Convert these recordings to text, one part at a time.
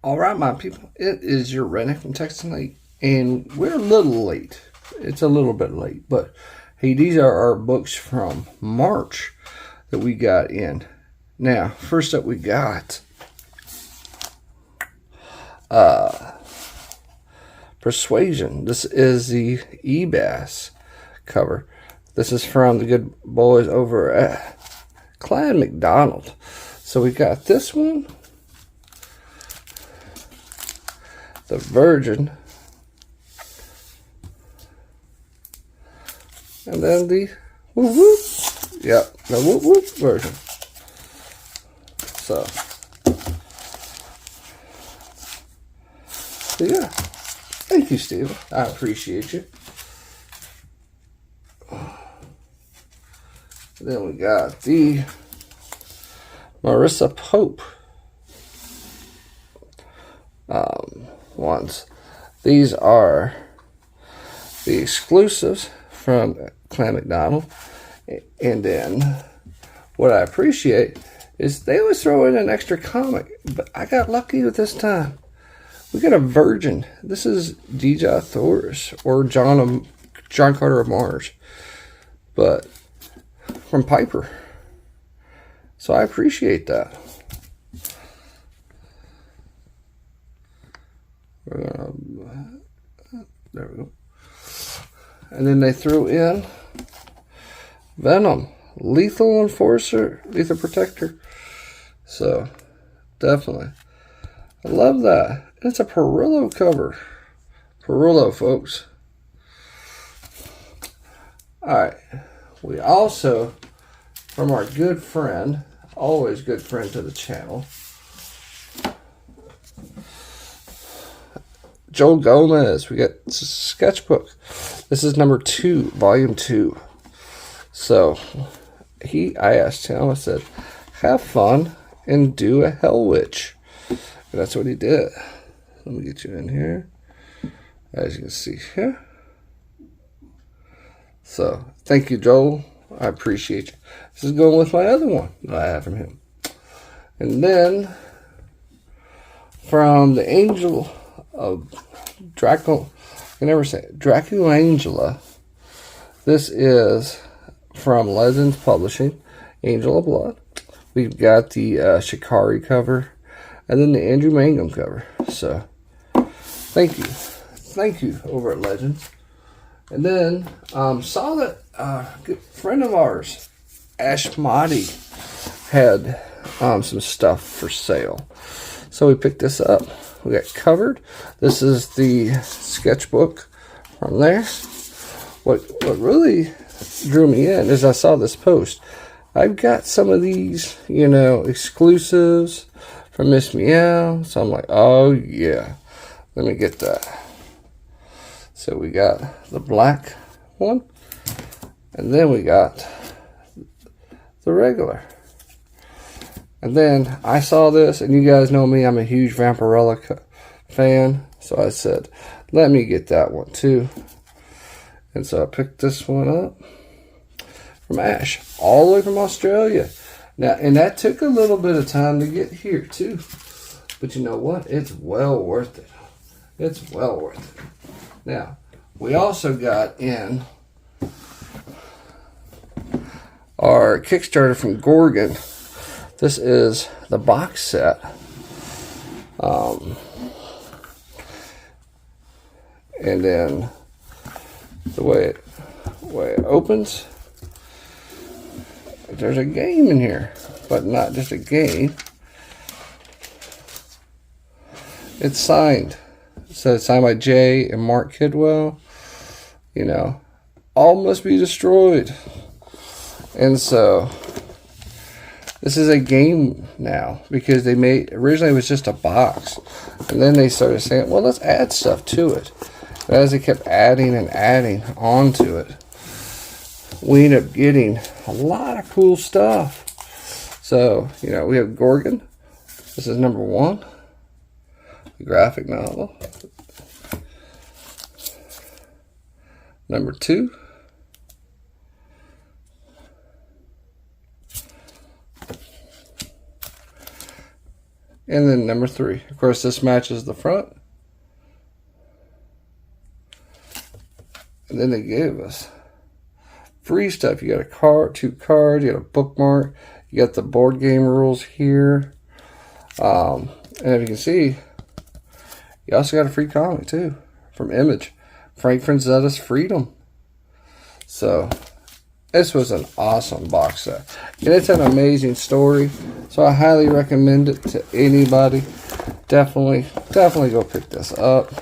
All right, my people, it is your redneck from Texas Lake, and we're a little late. It's a little bit late, but hey, these are our books from March that we got in. Now, first up we got Persuasion. This is the eBass cover. This is from the good boys over at Clan McDonald. So we got this one, the Virgin, and then the whoop whoop. Yep, the whoop whoop version. So yeah, thank you, Steven. I appreciate you. And then we got the Marissa Pope ones. These are the exclusives from Clan McDonald. And then what I appreciate is they always throw in an extra comic, but I got lucky with this time. We got a Virgin. This is DJ Thor's or John Carter of Mars, but from Piper. So I appreciate that. There we go. And then they threw in Venom, Lethal Enforcer, Lethal Protector. So definitely, I love that. It's a Perillo cover. Perillo, folks. Alright. We also, from our good friend, always good friend to the channel, Joel Gomez. We got sketchbook. This is number 2, volume 2. So I asked him, I said, have fun and do a Hell Witch. And that's what he did. Let me get you in here. As you can see here. So thank you, Joel. I appreciate you. This is going with my other one that I have from him. And then from the Angel of Dracula, I can never say it, Dracula Angela. This is from Legends Publishing, Angel of Blood. We've got the Shikari cover, and then the Andrew Mangum cover. So thank you over at Legends. And then saw that a good friend of ours, Ash Mahdi, had some stuff for sale. So we picked this up. We got covered. This is the sketchbook from there. What really drew me in is I saw this post. I've got some of these, exclusives from Miss Meow. So I'm like, oh yeah, let me get that. So we got the black one, and then we got the regular. And then I saw this, and you guys know me, I'm a huge Vampirella fan, so I said, let me get that one too. And so I picked this one up from Ash, all the way from Australia. Now, and that took a little bit of time to get here too. But you know what? It's well worth it. It's well worth it. Now, we also got in our Kickstarter from Gorgon. This is the box set. And then the way it opens, there's a game in here, but not just a game. It's signed. It says signed by Jay and Mark Kidwell. All must be destroyed. And so this is a game now, because they originally it was just a box, and then they started saying, well, let's add stuff to it. And as they kept adding and adding onto it, we ended up getting a lot of cool stuff. So, we have Gorgon. This is number 1, the graphic novel. Number 2, And then number 3. Of course, this matches the front. And then they gave us free stuff. You got a card, 2 cards, you got a bookmark, you got the board game rules here. And if you can see, you also got a free comic too from Image. Frank Franzetta's Freedom. So this was an awesome box set. And it's an amazing story. So I highly recommend it to anybody. Definitely go pick this up.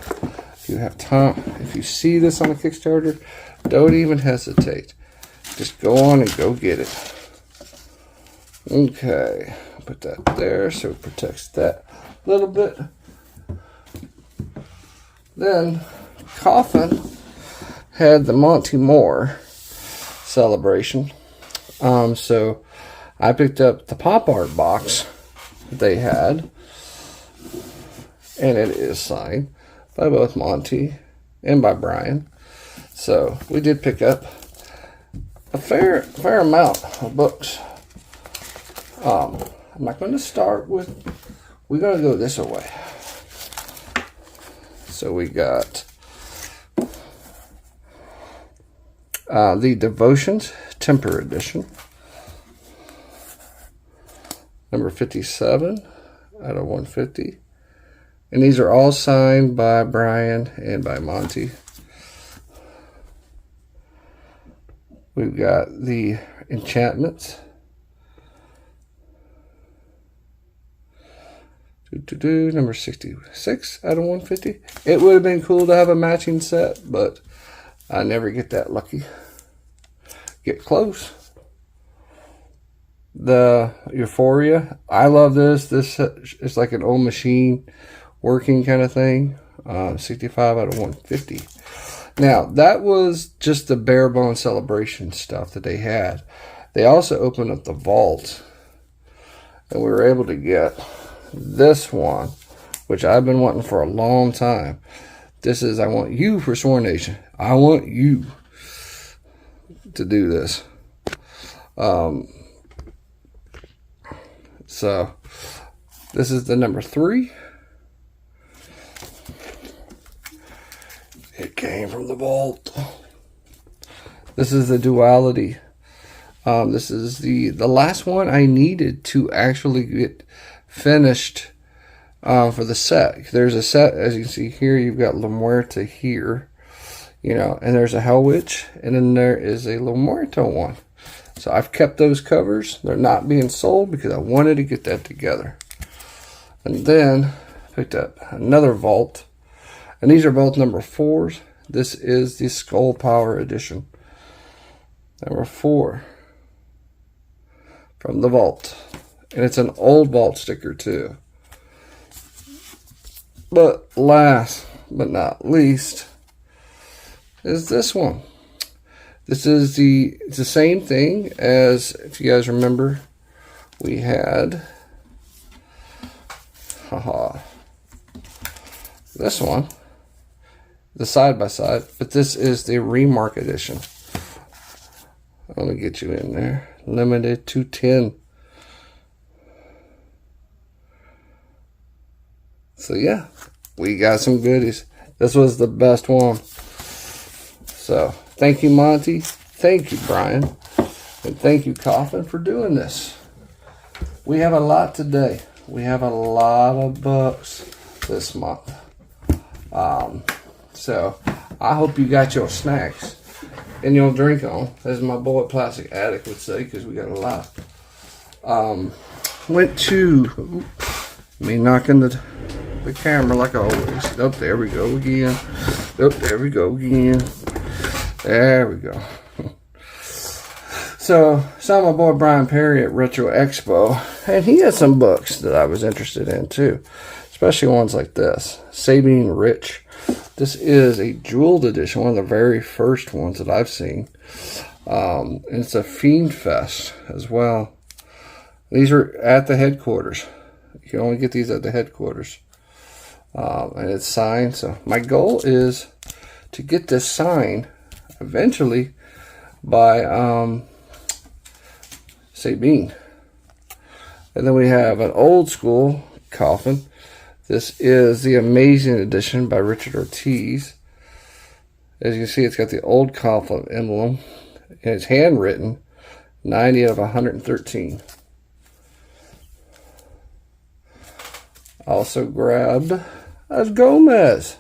If you have time, if you see this on a Kickstarter, don't even hesitate. Just go on and go get it. Okay, put that there so it protects that a little bit. Then Coffin had the Monty Moore celebration. So I picked up the pop art box they had, and it is signed by both Monty and by Brian. So we did pick up a fair amount of books. I'm not going to start with, we're going to go this way. So we got the Devotions Temper Edition, number 57 out of 150. And these are all signed by Brian and by Monty. We've got the Enchantments. Number 66 out of 150. It would have been cool to have a matching set, but I never get that lucky. Get close. The Euphoria. I love this. This is like an old machine working kind of thing. 65 out of 150. Now, that was just the bare bone celebration stuff that they had. They also opened up the vault, and we were able to get this one, which I've been wanting for a long time. This is I Want You for Sworn Nation. I want you to do this. So this is the number 3. It came from the vault. This is the Duality. This is the last one I needed to actually get finished for the set. There's a set, as you can see here, you've got La Muerta here, you know, and there's a Hell Witch, and then there is a La Muerta one. So I've kept those covers. They're not being sold because I wanted to get that together. And then picked up another vault, and these are both number 4s. This is the Skull Power edition, number 4 from the vault. And it's an old vault sticker too. But last but not least is this one. This is it's the same thing as, if you guys remember, we had this one, the side-by-side, but this is the Remark edition. I'm going to get you in there. Limited to 10. So yeah, we got some goodies. This was the best one. So thank you, Monty. Thank you, Brian. And thank you, Coffin, for doing this. We have a lot today. We have a lot of books this month. So I hope you got your snacks and your drink on, as my boy Plastic Addict would say, because we got a lot. Went to me knocking the camera like always. Oh, there we go again. Oh, there we go again. There we go. So, saw my boy Brian Perry at Retro Expo, and he had some books that I was interested in too, especially ones like this. Sabine Rich. This is a jeweled edition, one of the very first ones that I've seen. And it's a Fiend Fest as well. These are at the headquarters. You can only get these at the headquarters. And it's signed. So my goal is to get this signed eventually by Sabine. And then we have an old school Coffin. This is the Amazing Edition by Richard Ortiz. As you can see, it's got the old Coffin emblem, and it's handwritten, 90 out of 113. Also grabbed as Gomez.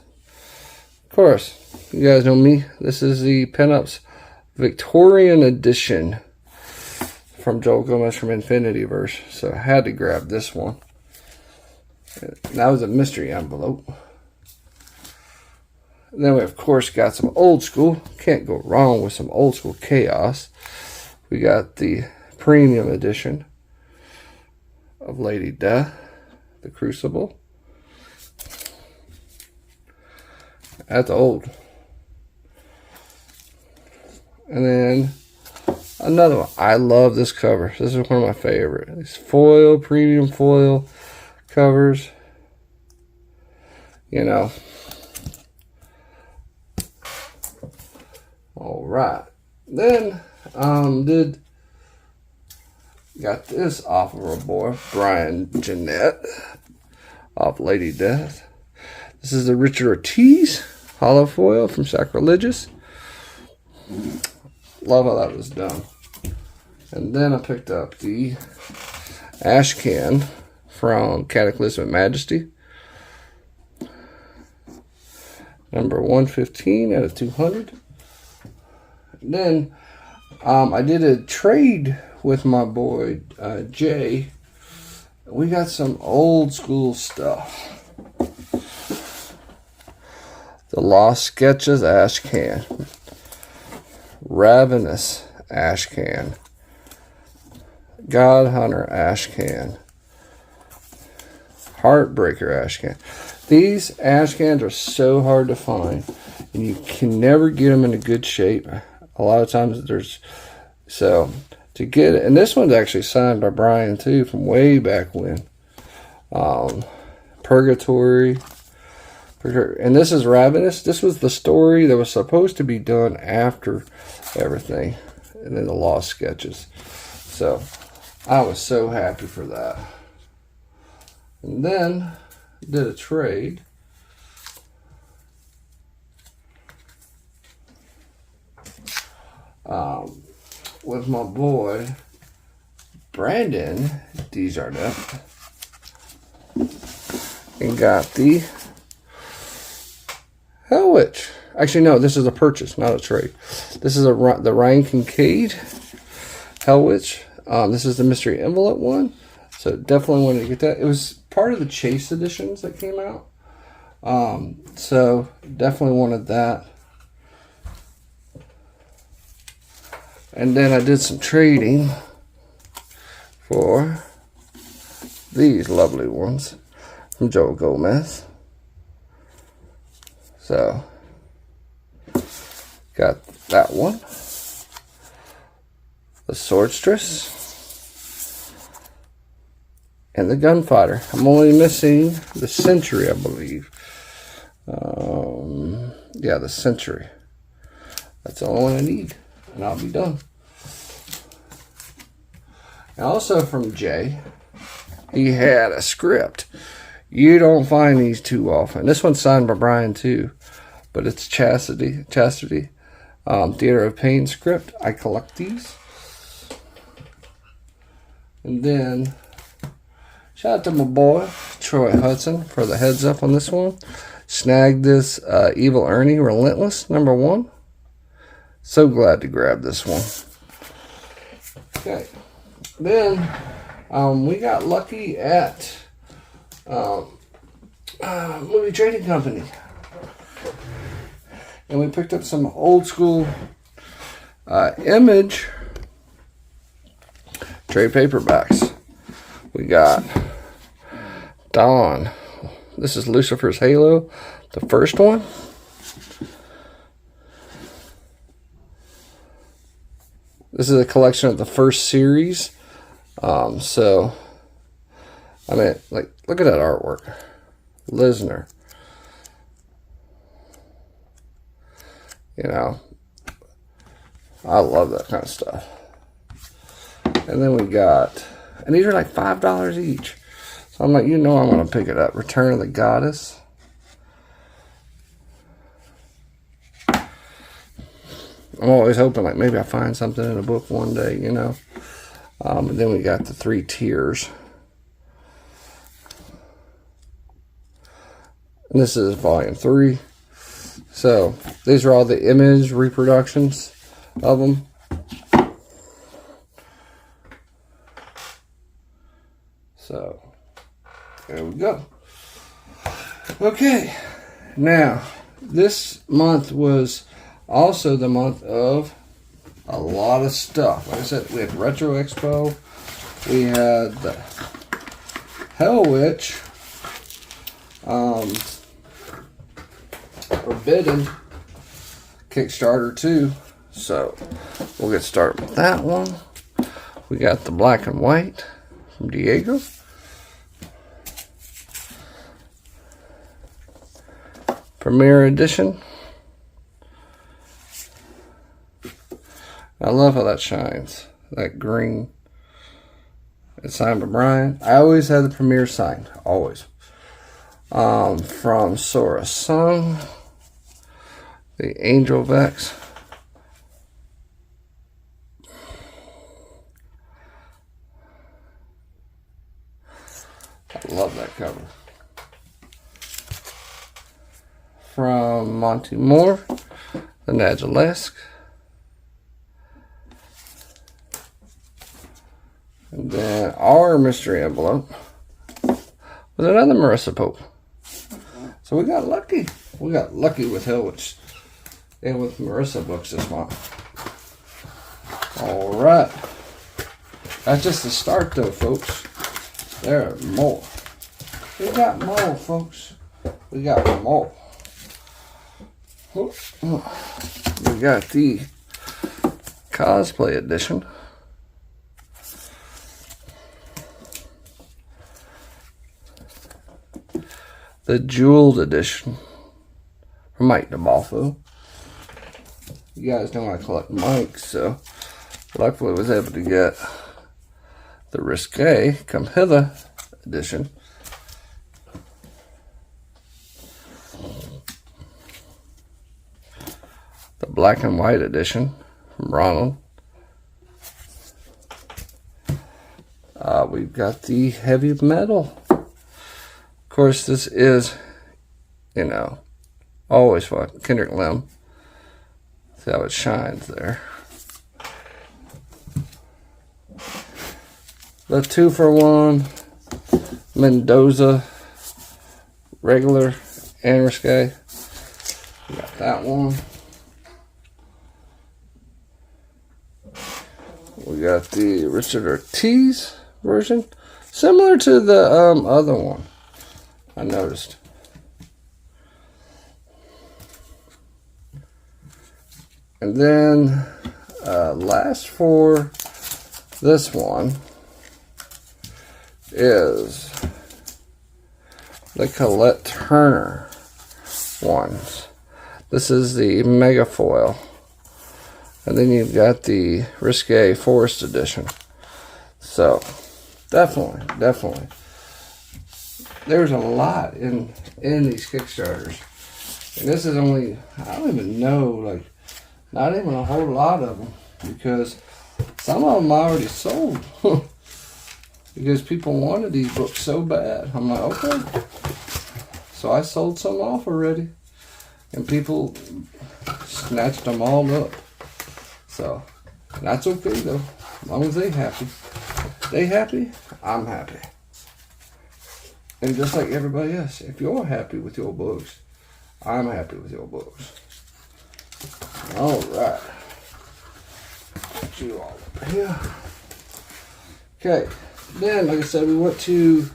Of course, you guys know me. This is the Pinups Victorian Edition from Joel Gomez from Infinityverse. So I had to grab this one. And that was a mystery envelope. And then we, of course, got some old school. Can't go wrong with some old school chaos. We got the premium edition of Lady Death, the Crucible. That's old. And then another one. I love this cover. This is one of my favorite. These foil, premium foil covers. You know. All right. Then got this off of our boy Brian Jeanette off Lady Death. This is the Richard Ortiz hollow foil from Sacrilegious. Love how that was done. And then I picked up the ash can from Cataclysmic Majesty. Number 115 out of 200. And then I did a trade with my boy Jay. We got some old school stuff. The Lost Sketches ash can. Ravenous ash can. God Hunter ash can. Heartbreaker ash can. These ash cans are so hard to find, and you can never get them in a good shape. A lot of times so to get it, and this one's actually signed by Brian too, from way back when. Purgatory. And this is Ravenous. This was the story that was supposed to be done after everything. And then the Lost Sketches. So I was so happy for that. And then did a trade. With my boy Brandon Desjardins. And got the Hell Witch. Actually, no, this is a purchase, not a trade. This is the Ryan Kincaid Hell Witch. This is the mystery envelope one. So definitely wanted to get that. It was part of the Chase editions that came out. So definitely wanted that. And then I did some trading for these lovely ones from Joel Gomez. So, got that one. The Swordstress. And the Gunfighter. I'm only missing the Century, I believe. Yeah, the Century. That's the only one I need. And I'll be done. And also from Jay, he had a script. You don't find these too often. This one's signed by Brian too, but it's Chastity, Theater of Pain script. I collect these. And then shout out to my boy Troy Hudson for the heads up on this one. Snagged this Evil Ernie Relentless #1. So glad to grab this one. Okay. Then we got lucky at Movie Trading Company. And we picked up some old school Image trade paperbacks. We got Dawn. This is Lucifer's Halo, the first one. This is a collection of the first series. So, I mean, like, look at that artwork. Lisner. You know, I love that kind of stuff. And then we got, and these are like $5 each. So I'm like, you know I'm going to pick it up. Return of the Goddess. I'm always hoping, like, maybe I find something in a book one day, you know. And then we got the 3 tiers. And this is volume 3. So, these are all the image reproductions of them. So, there we go. Okay. Now, this month was also the month of a lot of stuff. Like I said, we had Retro Expo. We had the Hell Witch. Forbidden Kickstarter too. So, we'll get started with that one. We got the Black and White from Diego. Premiere Edition. I love how that shines. That green. It's signed by Brian. I always have the Premiere signed. Always. From Sora Sung. The Angel Vex. I love that cover. From Monty Moore. The Nagilesque. And then our mystery envelope with another Marissa Pope. So we got lucky. We got lucky with Hell Witch and with Marissa books this month. Alright. That's just the start though, folks. There are more. We got more, folks. We got more. We got the Cosplay Edition. The Jeweled Edition from Mike DeBalfo. You guys know I collect mics, so luckily I was able to get the Risque Come Hither Edition. The Black and White Edition from Ronald. We've got the Heavy Metal. Of course, this is, you know, always fun. Kendrick Lim. See how it shines there. The 2-for-1 Mendoza regular and risque. We got that one. We got the Richard Ortiz version, similar to the other one. I noticed. And then last for this one is the Colette Turner ones. This is the mega foil. And then you've got the Risque Forest Edition. So, definitely. There's a lot in these Kickstarters. And this is only, I don't even know, like, not even a whole lot of them. Because some of them I already sold. Because people wanted these books so bad. I'm like, okay. So I sold some off already. And people snatched them all up. So, that's okay though. As long as they happy. They happy, I'm happy. And just like everybody else, if you're happy with your books, I'm happy with your books. Alright. Put you all up here. Okay. Then, like I said, we went to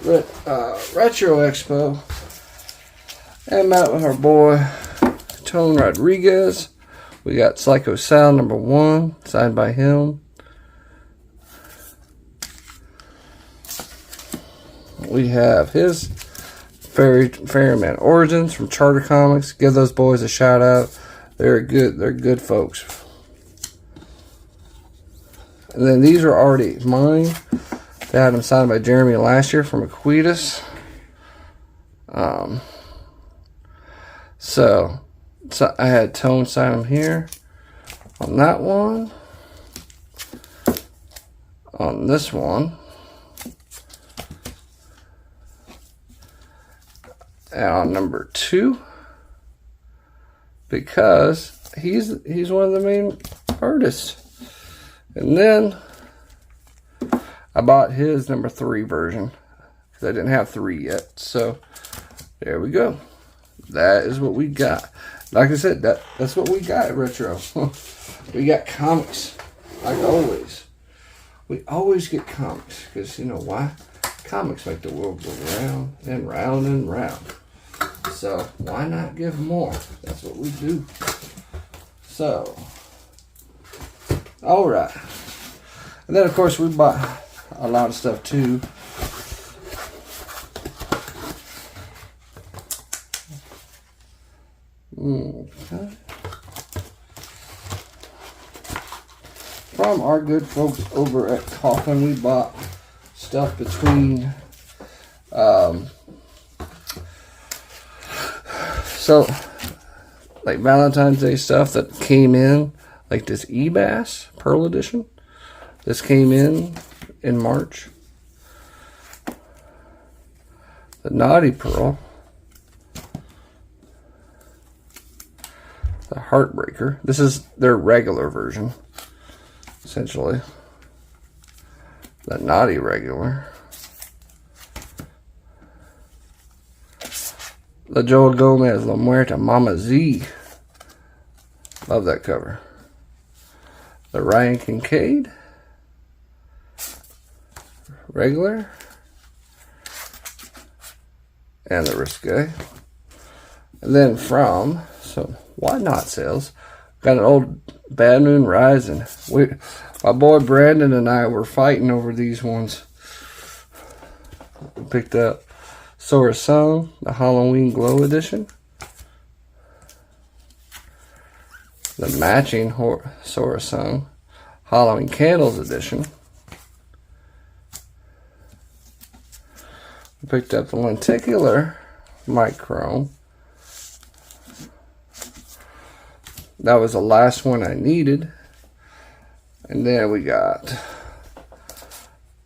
Retro Expo and met with our boy Tone Rodriguez. We got Psycho Sound #1, signed by him. We have his Ferryman Origins from Charter Comics. Give those boys a shout out. They're good folks. And then these are already mine. They had them signed by Jeremy last year from Aquitas. So I had Tone sign them here on that one, on this one, and on number 2, because he's one of the main artists. And then I bought his number 3 version because I didn't have 3 yet. So there we go. That is what we got. Like I said, that's what we got at Retro. We got comics, like always. We always get comics because you know why? Comics make the world go round and round and round. So why not give more? That's what we do. So, all right. And then of course we bought a lot of stuff too. Okay. From our good folks over at Coffin, we bought stuff between so like Valentine's Day stuff that came in, like this E-Bass Pearl Edition. This came in March. The Naughty Pearl. The Heartbreaker. This is their regular version, essentially. The Naughty Regular. The Joel Gomez La Muerta Mama Z. Love that cover. The Ryan Kincaid. Regular. And the Risque. And then from some Why Not sales, got an old Bad Moon Rising. My boy Brandon and I were fighting over these ones. We picked up Sora Song, the Halloween Glow Edition. The matching Sora Song, Halloween Candles Edition. We picked up the Lenticular Microchrome. That was the last one I needed. And then we got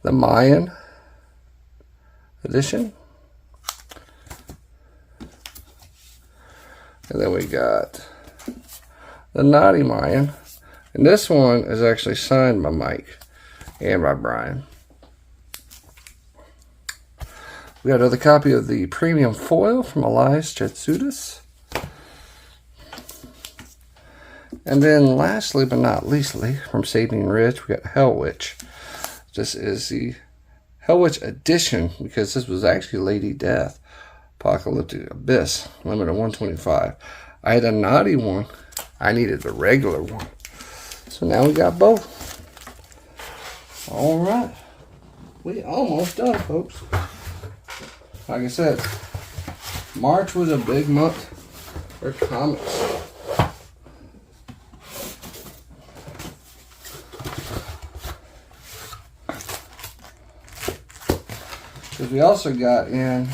the Mayan Edition. And then we got the Naughty Mayan. And this one is actually signed by Mike and by Brian. We got another copy of the Premium Foil from Elias Chetsoudis. And then lastly but not leastly, from Saving Rich, we got Hell Witch. This is the Hell Witch Edition, because this was actually Lady Death, Apocalyptic Abyss, limited 125. I had a naughty one. I needed the regular one. So now we got both. Alright. We almost done, folks. Like I said, March was a big month for comics. Because we also got in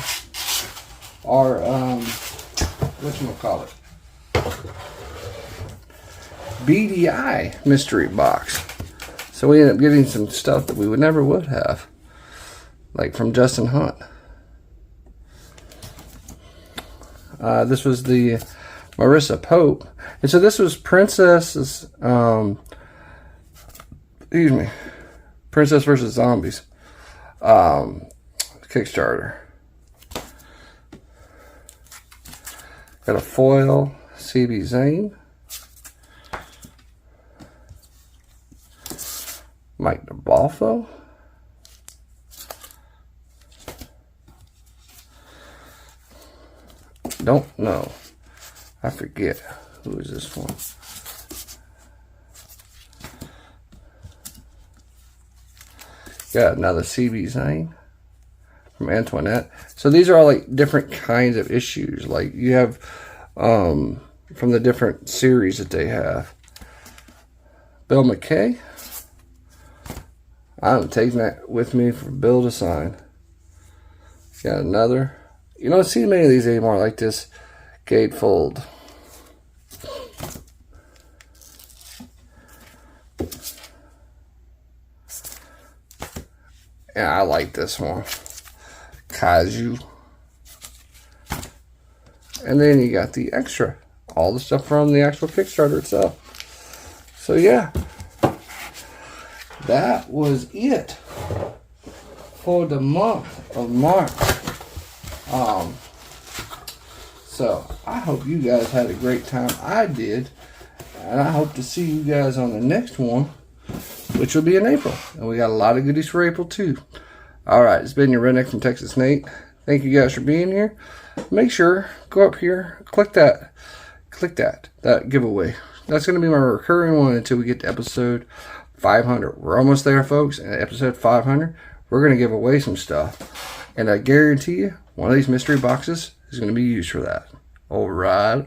our, whatchamacallit, BDI mystery box. So we ended up getting some stuff that we never would have. Like from Justin Hunt. This was the Marissa Pope. And so this was Princess versus Zombies. Kickstarter. Got a foil CB Zane. Mike DeBalfo. Don't know. I forget. Who is this one? Got another CB Zane from Antoinette. So these are all like different kinds of issues. Like you have from the different series that they have. Bill McKay. I'm taking that with me for Bill to sign. Got another. You don't see many of these anymore like this gatefold. Yeah, I like this one. Kaiju. And then you got the extra. All the stuff from the actual Kickstarter itself. So yeah. That was it for the month of March. So I hope you guys had a great time. I did. And I hope to see you guys on the next one, which will be in April. And we got a lot of goodies for April too. Alright, it's been your redneck from Texas, Nate. Thank you guys for being here. Make sure, go up here, click that giveaway. That's going to be my recurring one until we get to episode 500. We're almost there, folks. And at episode 500, we're going to give away some stuff. And I guarantee you, one of these mystery boxes is going to be used for that. Alright.